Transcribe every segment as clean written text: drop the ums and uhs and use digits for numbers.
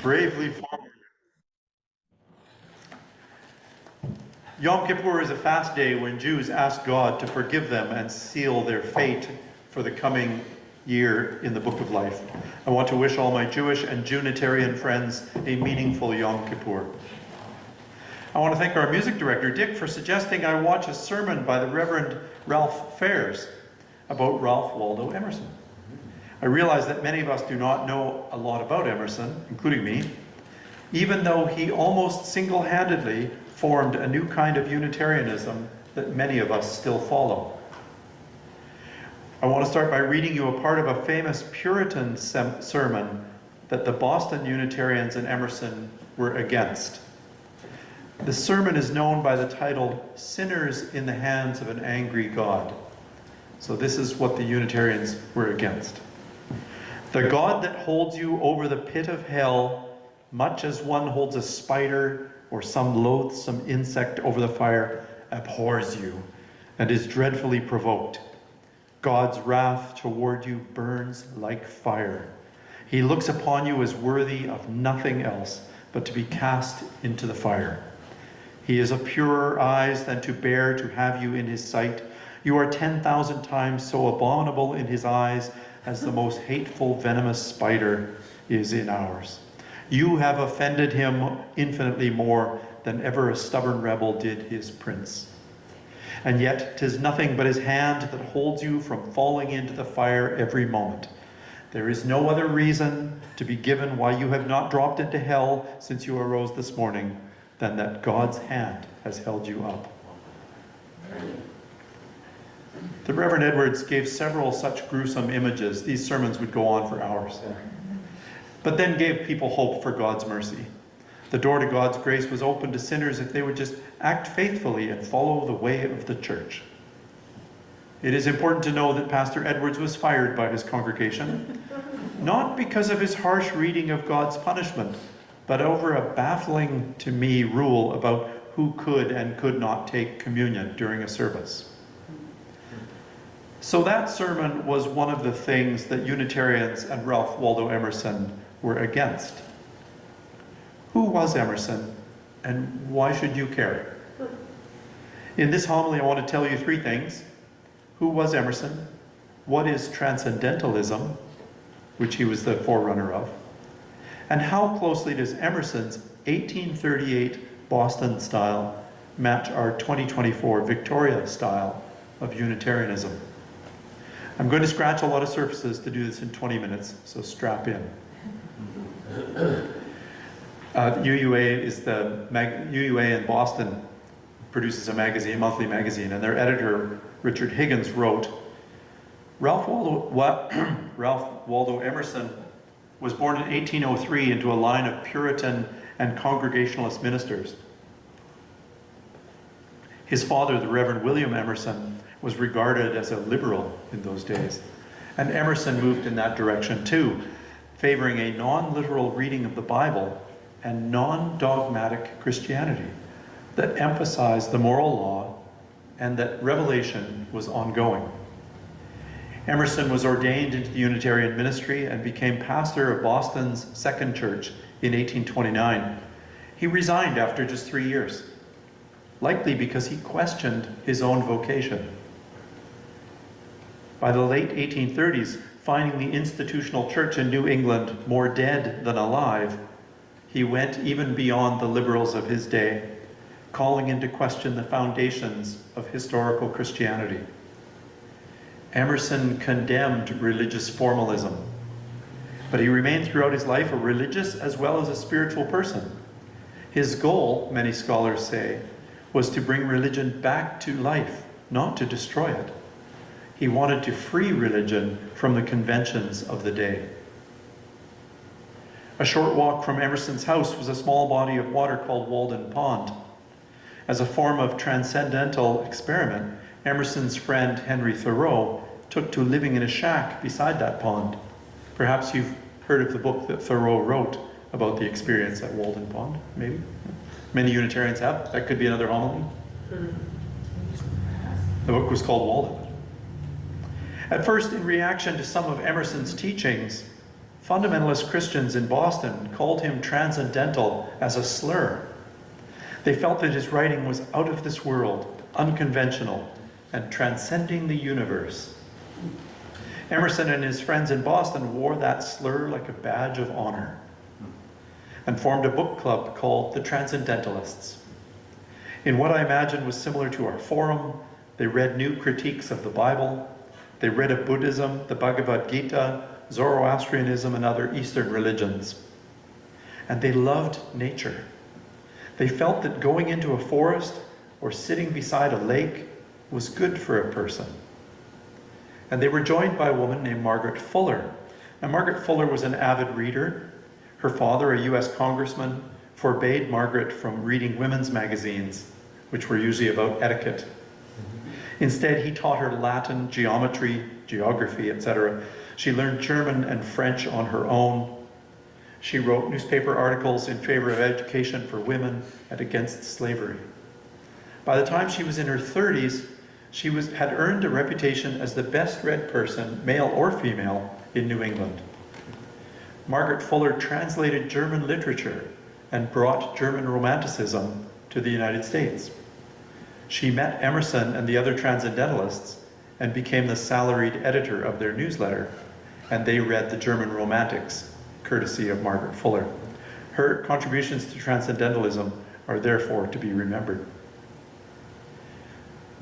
bravely forward. Yom Kippur is a fast day when Jews ask God to forgive them and seal their fate for the coming year in the Book of Life. I want to wish all my Jewish and Junitarian friends a meaningful Yom Kippur. I want to thank our music director, Dick, for suggesting I watch a sermon by the Reverend Ralph Fairs about Ralph Waldo Emerson. I realize that many of us do not know a lot about Emerson, including me, even though he almost single-handedly formed a new kind of Unitarianism that many of us still follow. I want to start by reading you a part of a famous Puritan sermon that the Boston Unitarians and Emerson were against. The sermon is known by the title, Sinners in the Hands of an Angry God. So this is what the Unitarians were against. The God that holds you over the pit of hell, much as one holds a spider or some loathsome insect over the fire, abhors you and is dreadfully provoked. God's wrath toward you burns like fire. He looks upon you as worthy of nothing else but to be cast into the fire. He is of purer eyes than to bear to have you in his sight. You are 10,000 times so abominable in his eyes as the most hateful venomous spider is in ours. You have offended him infinitely more than ever a stubborn rebel did his prince. And yet 'tis nothing but his hand that holds you from falling into the fire every moment. There is no other reason to be given why you have not dropped into hell since you arose this morning than that God's hand has held you up. The Reverend Edwards gave several such gruesome images. These sermons would go on for hours. But then gave people hope for God's mercy. The door to God's grace was open to sinners if they would just act faithfully and follow the way of the church. It is important to know that Pastor Edwards was fired by his congregation, not because of his harsh reading of God's punishment, but over a baffling to me rule about who could and could not take communion during a service. So that sermon was one of the things that Unitarians and Ralph Waldo Emerson were against. Who was Emerson, and why should you care? In this homily, I want to tell you three things. Who was Emerson? What is Transcendentalism, which he was the forerunner of? And how closely does Emerson's 1838 Boston style match our 2024 Victoria style of Unitarianism? I'm going to scratch a lot of surfaces to do this in 20 minutes, so strap in. UUA in Boston produces a magazine, monthly magazine, and their editor, Richard Higgins, wrote, Ralph Waldo Emerson was born in 1803 into a line of Puritan and Congregationalist ministers. His father, the Reverend William Emerson, was regarded as a liberal in those days. And Emerson moved in that direction too, favoring a non-literal reading of the Bible and non-dogmatic Christianity that emphasized the moral law and that revelation was ongoing. Emerson was ordained into the Unitarian ministry and became pastor of Boston's Second Church in 1829. He resigned after just 3 years, likely because he questioned his own vocation. By the late 1830s, finding the institutional church in New England more dead than alive, he went even beyond the liberals of his day, calling into question the foundations of historical Christianity. Emerson condemned religious formalism, but he remained throughout his life a religious as well as a spiritual person. His goal, many scholars say, was to bring religion back to life, not to destroy it. He wanted to free religion from the conventions of the day. A short walk from Emerson's house was a small body of water called Walden Pond. As a form of transcendental experiment, Emerson's friend Henry Thoreau took to living in a shack beside that pond. Perhaps you've heard of the book that Thoreau wrote about the experience at Walden Pond, maybe? Many Unitarians have. That could be another homily. The book was called Walden. At first, in reaction to some of Emerson's teachings, Fundamentalist Christians in Boston called him transcendental as a slur. They felt that his writing was out of this world, unconventional, and transcending the universe. Emerson and his friends in Boston wore that slur like a badge of honor and formed a book club called the Transcendentalists. In what I imagine was similar to our forum, they read new critiques of the Bible, they read of Buddhism, the Bhagavad Gita, Zoroastrianism, and other Eastern religions. And they loved nature. They felt that going into a forest or sitting beside a lake was good for a person. And they were joined by a woman named Margaret Fuller. Now, Margaret Fuller was an avid reader. Her father, a US congressman, forbade Margaret from reading women's magazines, which were usually about etiquette. Instead, he taught her Latin, geometry, geography, etc. She learned German and French on her own. She wrote newspaper articles in favor of education for women and against slavery. By the time she was in her 30s, she had earned a reputation as the best read person, male or female, in New England. Margaret Fuller translated German literature and brought German Romanticism to the United States. She met Emerson and the other Transcendentalists and became the salaried editor of their newsletter, and they read the German Romantics, courtesy of Margaret Fuller. Her contributions to Transcendentalism are therefore to be remembered.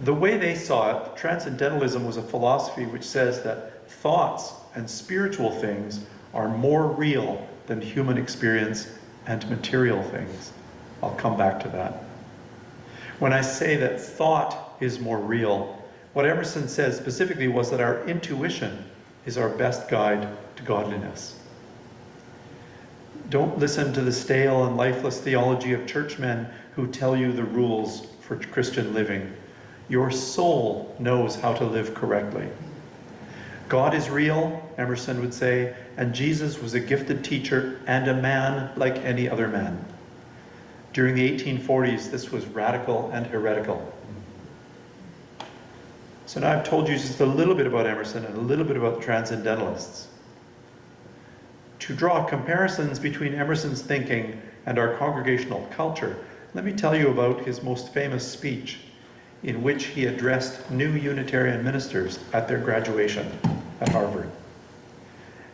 The way they saw it, Transcendentalism was a philosophy which says that thoughts and spiritual things are more real than human experience and material things. I'll come back to that. When I say that thought is more real, what Emerson says specifically was that our intuition is our best guide to godliness. Don't listen to the stale and lifeless theology of churchmen who tell you the rules for Christian living. Your soul knows how to live correctly. God is real, Emerson would say, and Jesus was a gifted teacher and a man like any other man. During the 1840s, this was radical and heretical. So now I've told you just a little bit about Emerson and a little bit about the Transcendentalists. To draw comparisons between Emerson's thinking and our congregational culture, let me tell you about his most famous speech, in which he addressed new Unitarian ministers at their graduation at Harvard.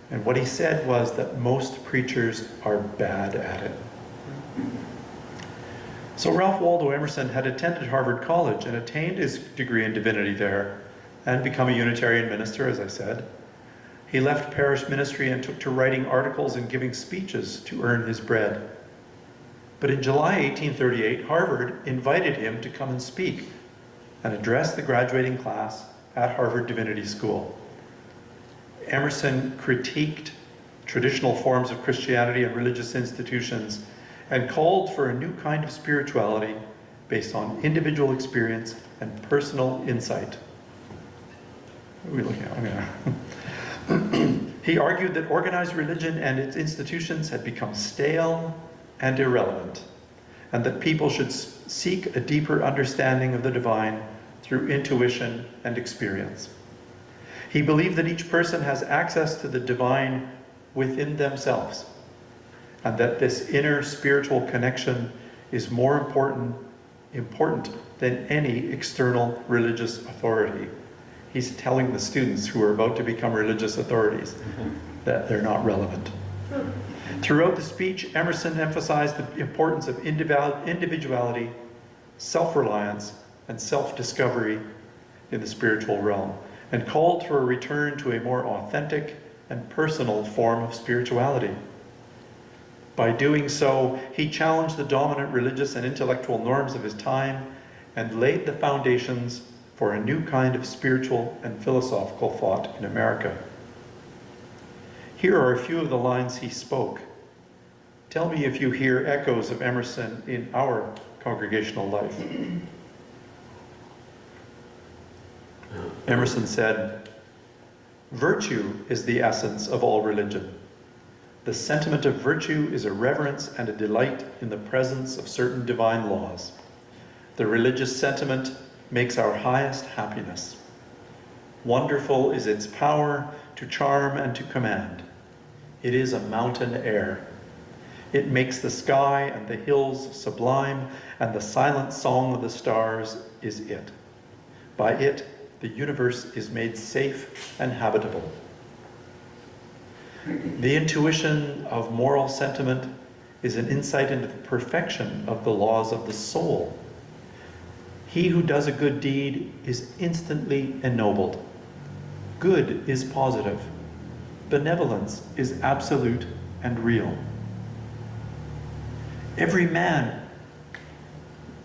And what he said was that most preachers are bad at it. So Ralph Waldo Emerson had attended Harvard College and attained his degree in divinity there and become a Unitarian minister, as I said. He left parish ministry and took to writing articles and giving speeches to earn his bread. But in July 1838, Harvard invited him to come and speak and address the graduating class at Harvard Divinity School. Emerson critiqued traditional forms of Christianity and religious institutions and called for a new kind of spirituality based on individual experience and personal insight. What are we looking at? He argued that organized religion and its institutions had become stale and irrelevant, and that people should seek a deeper understanding of the divine through intuition and experience. He believed that each person has access to the divine within themselves, and that this inner spiritual connection is more important than any external religious authority. He's telling the students who are about to become religious authorities that they're not relevant. Throughout the speech, Emerson emphasized the importance of individuality, self-reliance, and self-discovery in the spiritual realm, and called for a return to a more authentic and personal form of spirituality. By doing so, he challenged the dominant religious and intellectual norms of his time and laid the foundations for a new kind of spiritual and philosophical thought in America. Here are a few of the lines he spoke. Tell me if you hear echoes of Emerson in our congregational life. Emerson said, "Virtue is the essence of all religion. The sentiment of virtue is a reverence and a delight in the presence of certain divine laws. The religious sentiment makes our highest happiness. Wonderful is its power to charm and to command. It is a mountain air. It makes the sky and the hills sublime, and the silent song of the stars is it. By it, the universe is made safe and habitable. The intuition of moral sentiment is an insight into the perfection of the laws of the soul. He who does a good deed is instantly ennobled. Good is positive. Benevolence is absolute and real. Every man,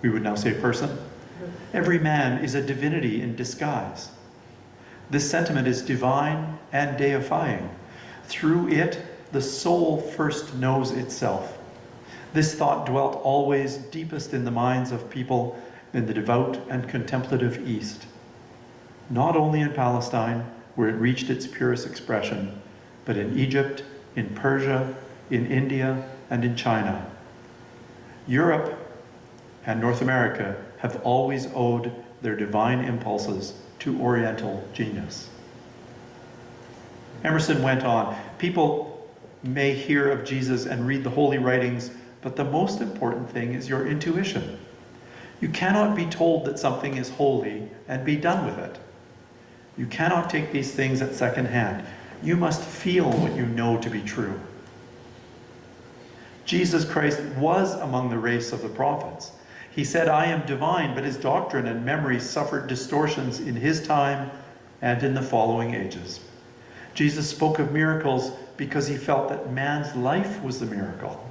we would now say person, every man is a divinity in disguise. This sentiment is divine and deifying. Through it, the soul first knows itself. This thought dwelt always deepest in the minds of people in the devout and contemplative East. Not only in Palestine, where it reached its purest expression, but in Egypt, in Persia, in India, and in China. Europe and North America have always owed their divine impulses to Oriental genius. Emerson went on, people may hear of Jesus and read the holy writings, but the most important thing is your intuition. You cannot be told that something is holy and be done with it. You cannot take these things at second hand. You must feel what you know to be true. Jesus Christ was among the race of the prophets. He said, I am divine, but his doctrine and memory suffered distortions in his time and in the following ages. Jesus spoke of miracles because he felt that man's life was the miracle.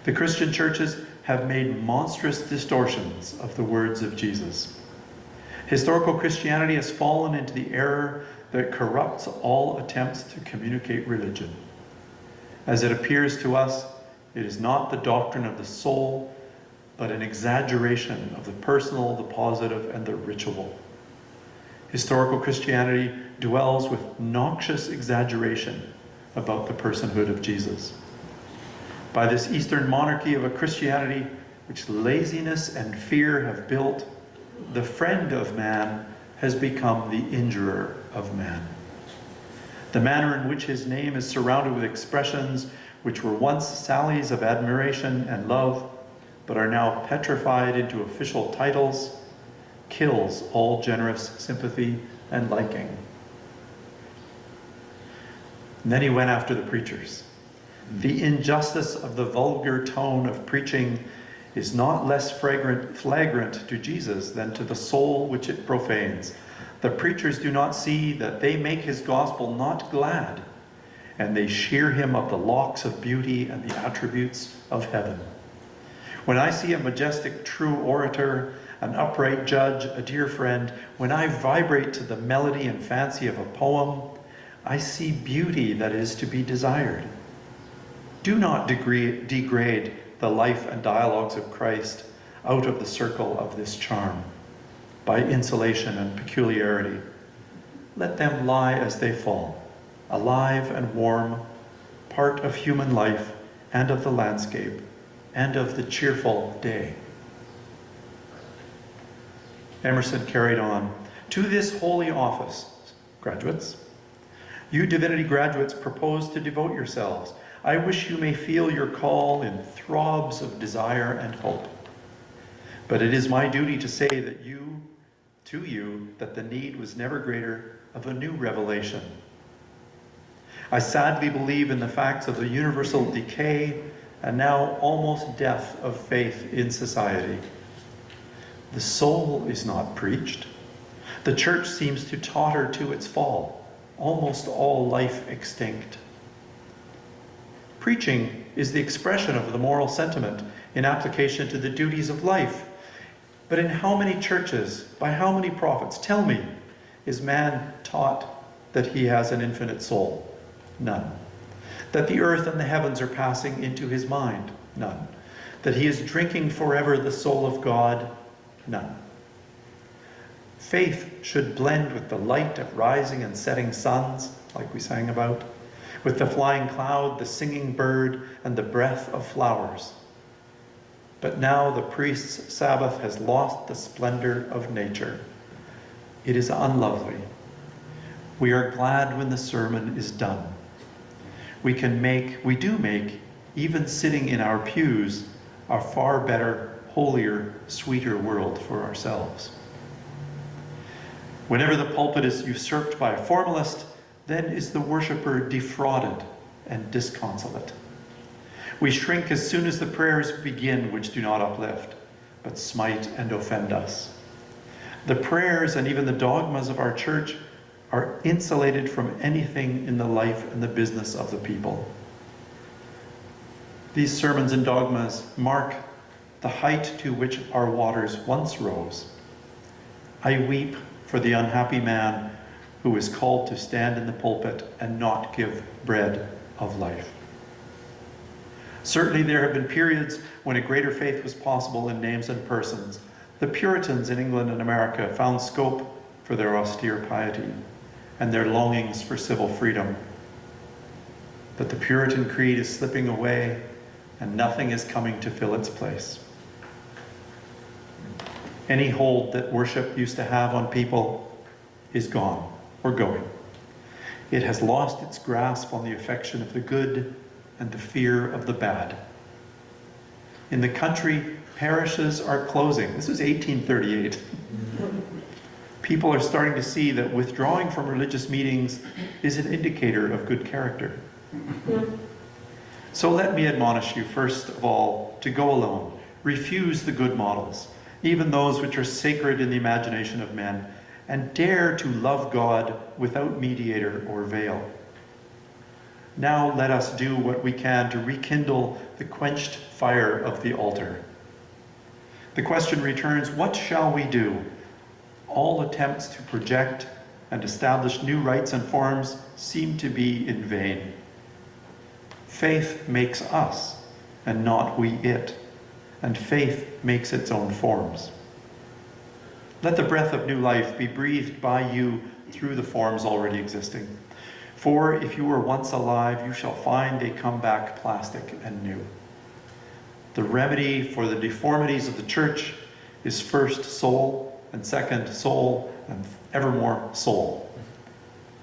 The Christian churches have made monstrous distortions of the words of Jesus. Historical Christianity has fallen into the error that corrupts all attempts to communicate religion. As it appears to us, it is not the doctrine of the soul, but an exaggeration of the personal, the positive, and the ritual. Historical Christianity dwells with noxious exaggeration about the personhood of Jesus. By this Eastern monarchy of a Christianity which laziness and fear have built, the friend of man has become the injurer of man. The manner in which his name is surrounded with expressions which were once sallies of admiration and love, but are now petrified into official titles, kills all generous sympathy and liking. And then he went after the preachers. The injustice of the vulgar tone of preaching is not less flagrant to Jesus than to the soul which it profanes. The preachers do not see that they make his gospel not glad, and they shear him of the locks of beauty and the attributes of heaven. When I see a majestic true orator, an upright judge, a dear friend, when I vibrate to the melody and fancy of a poem, I see beauty that is to be desired. Do not degrade the life and dialogues of Christ out of the circle of this charm by insulation and peculiarity. Let them lie as they fall, alive and warm, part of human life and of the landscape and of the cheerful day. Emerson carried on, to this holy office, graduates, you divinity graduates propose to devote yourselves. I wish you may feel your call in throbs of desire and hope. But it is my duty to say that to you, that the need was never greater of a new revelation. I sadly believe in the facts of the universal decay and now almost death of faith in society. The soul is not preached. The church seems to totter to its fall, almost all life extinct. Preaching is the expression of the moral sentiment in application to the duties of life. But in how many churches, by how many prophets, tell me, is man taught that he has an infinite soul? None. That the earth and the heavens are passing into his mind? None. That he is drinking forever the soul of God? None. Faith should blend with the light of rising and setting suns, like we sang about, with the flying cloud, the singing bird, and the breath of flowers. But now the priest's Sabbath has lost the splendor of nature. It is unlovely. We are glad when the sermon is done. we do make, even sitting in our pews, a far better, holier, sweeter world for ourselves. Whenever the pulpit is usurped by a formalist, then is the worshipper defrauded and disconsolate. We shrink as soon as the prayers begin which do not uplift, but smite and offend us. The prayers and even the dogmas of our church are insulated from anything in the life and the business of the people. These sermons and dogmas mark the height to which our waters once rose. I weep for the unhappy man who is called to stand in the pulpit and not give bread of life. Certainly there have been periods when a greater faith was possible in names and persons. The Puritans in England and America found scope for their austere piety and their longings for civil freedom. But the Puritan creed is slipping away and nothing is coming to fill its place. Any hold that worship used to have on people is gone or going. It has lost its grasp on the affection of the good and the fear of the bad. In the country, parishes are closing. This was 1838. People are starting to see that withdrawing from religious meetings is an indicator of good character. So let me admonish you, first of all, to go alone. Refuse the good models, even those which are sacred in the imagination of men, and dare to love God without mediator or veil. Now let us do what we can to rekindle the quenched fire of the altar. The question returns, what shall we do? All attempts to project and establish new rites and forms seem to be in vain. Faith makes us, and not we it, and faith makes its own forms. Let the breath of new life be breathed by you through the forms already existing. For if you were once alive, you shall find they come back plastic and new. The remedy for the deformities of the church is first soul, and second soul, and evermore soul.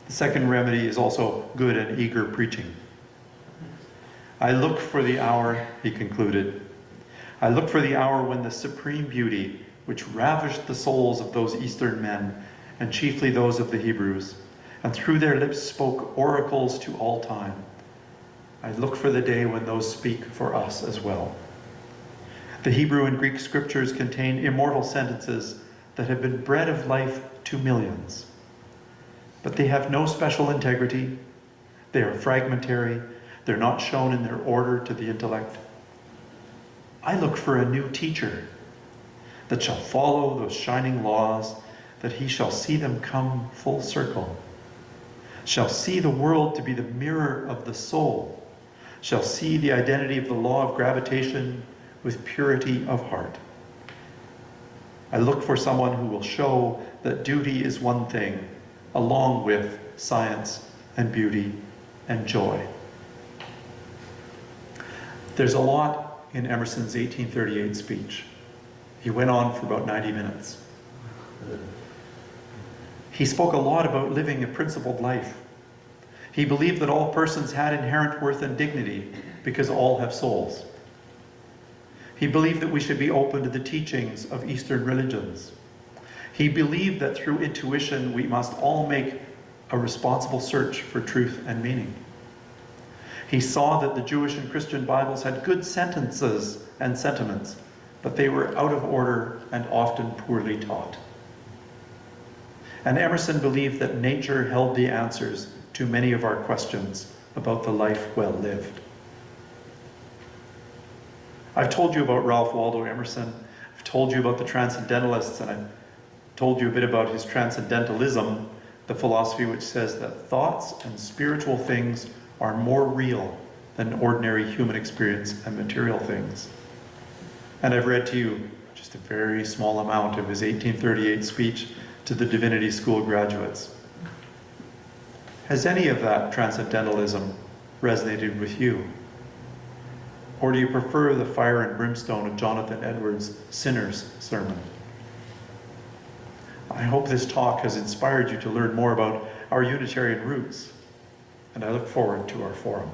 The second remedy is also good and eager preaching. I look for the hour, he concluded. I look for the hour when the supreme beauty, which ravished the souls of those Eastern men, and chiefly those of the Hebrews, and through their lips spoke oracles to all time. I look for the day when those speak for us as well. The Hebrew and Greek scriptures contain immortal sentences that have been bread of life to millions. But they have no special integrity. They are fragmentary. They're not shown in their order to the intellect. I look for a new teacher that shall follow those shining laws, that he shall see them come full circle, shall see the world to be the mirror of the soul, shall see the identity of the law of gravitation with purity of heart. I look for someone who will show that duty is one thing, along with science and beauty and joy. There's a lot in Emerson's 1838 speech. He went on for about 90 minutes. He spoke a lot about living a principled life. He believed that all persons had inherent worth and dignity because all have souls. He believed that we should be open to the teachings of Eastern religions. He believed that through intuition we must all make a responsible search for truth and meaning. He saw that the Jewish and Christian Bibles had good sentences and sentiments, but they were out of order and often poorly taught. And Emerson believed that nature held the answers to many of our questions about the life well lived. I've told you about Ralph Waldo Emerson. I've told you about the Transcendentalists, and I've told you a bit about his Transcendentalism, the philosophy which says that thoughts and spiritual things are more real than ordinary human experience and material things. And I've read to you just a very small amount of his 1838 speech to the Divinity School graduates. Has any of that Transcendentalism resonated with you? Or do you prefer the fire and brimstone of Jonathan Edwards' Sinner's sermon? I hope this talk has inspired you to learn more about our Unitarian roots, and I look forward to our forum.